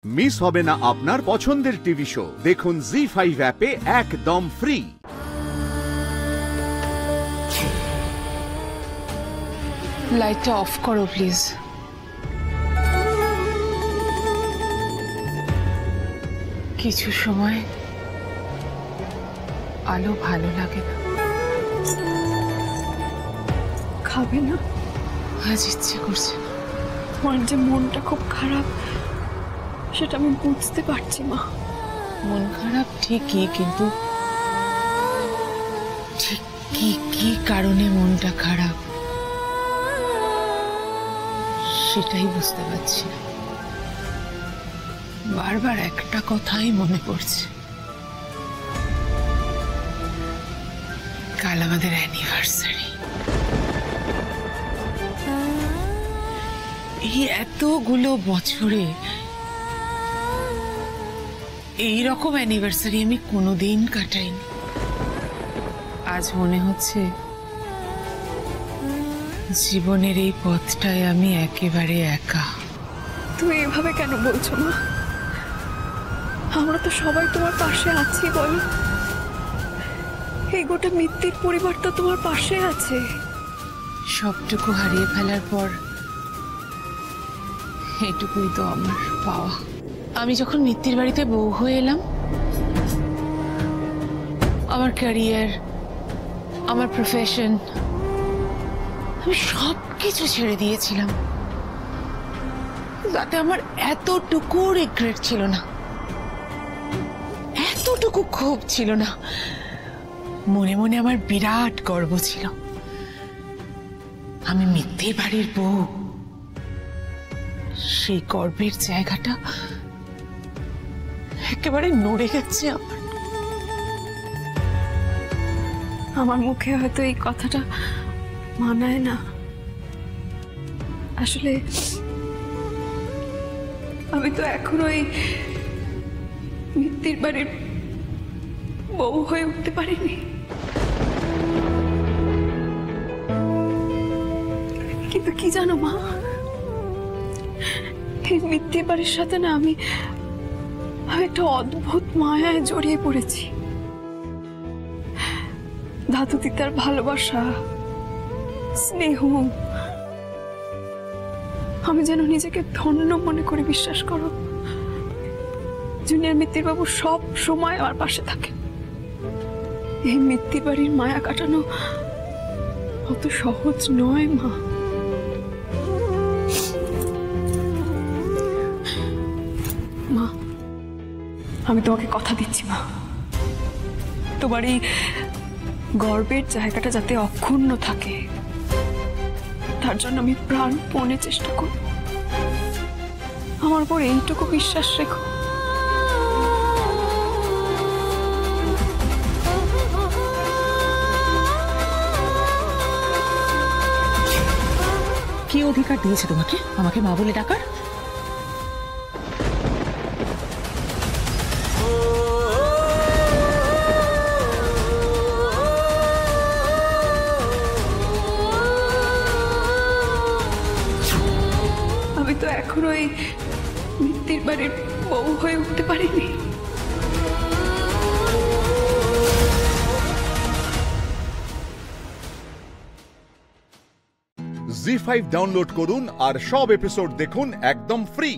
Miss হবে না আপনার পছন্দের টিভি শো। দেখুন জি5 অ্যাপে একদম ফ্রি। লাইটটা অফ করো প্লিজ। কিছু সময় আলো ভালো লাগে না। খাবে না? আজ ইচ্ছে করছে না। তোমার যে মনটা খুব খারাপ সেটা আমি বুঝতে পারছি মা। মন খারাপ ঠিকই, কিন্তু ঠিক কি কারণে মনটা খারাপ সেটাই বুঝতে পারছি না। বারবার একটা কথাই মনে পড়ছে, কাল আমাদের অ্যানিভার্সারি। এই এতগুলো বছরে এইরকম অ্যানিভার্সারি আমি কোনোদিন কাটাইনি। আজ মনে হচ্ছে জীবনের এই পথটায় আমি একেবারে একা। তুমি এভাবে কেন বলছো মা? আমরা তো সবাই তোমার পাশে আছি, বলো। এই গোটা মিত্তির পরিবার তো তোমার পাশে আছে। সবটুকু হারিয়ে ফেলার পর এটুকুই তো আমার পাওয়া। আমি যখন মিত্তির বাড়িতে বউ হয়ে এলাম, আমার ক্যারিয়ার, আমার প্রফেশন, আমি সবকিছু ছেড়ে দিয়েছিলাম। তাতে আমার এতটুকু রিগ্রেট ছিল না, এতটুকু ক্ষোভ ছিল না। মনে মনে আমার বিরাট গর্ব ছিল। আমি মিত্তির বাড়ির বউ। সেই গর্বের জায়গাটা একেবারে নড়ে গেছে আমার মুখে হয়তো এই কথাটা মানায় না। আসলে আমি তো এখনো এই মিত্তির বাড়ির বউ হয়ে উঠতে পারিনি। কিন্তু কি জানো মা, এই মিত্তির বাড়ির সাথে না আমি একটা অদ্ভুত মায়ায় জড়িয়ে পড়েছি। দাদু দিদার ভালোবাসা, স্নেহ, আমি যেন নিজেকে ধন্য মনে করে, বিশ্বাস করো। জুনিয়র মিত্তির বাবু সব সময় আমার পাশে থাকে। এই মিত্তির বাড়ির মায়া কাটানো অত সহজ নয় মা। মা, আমি তোমাকে কথা দিচ্ছি মা, তোমার এই গর্বের জায়গাটা যাতে অক্ষুণ্ণ থাকে, তার জন্য আমি প্রাণপণে চেষ্টা করব। আমার উপর এইটুকু বিশ্বাস রেখো। কি অধিকার দিয়েছে তোমাকে আমাকে মা বলে ডাকার? আমি তো এখনো এই মিত্তির বাড়ির বউ হয়ে উঠতে পারিনি। জি5 ডাউনলোড করুন আর সব এপিসোড দেখুন একদম ফ্রি।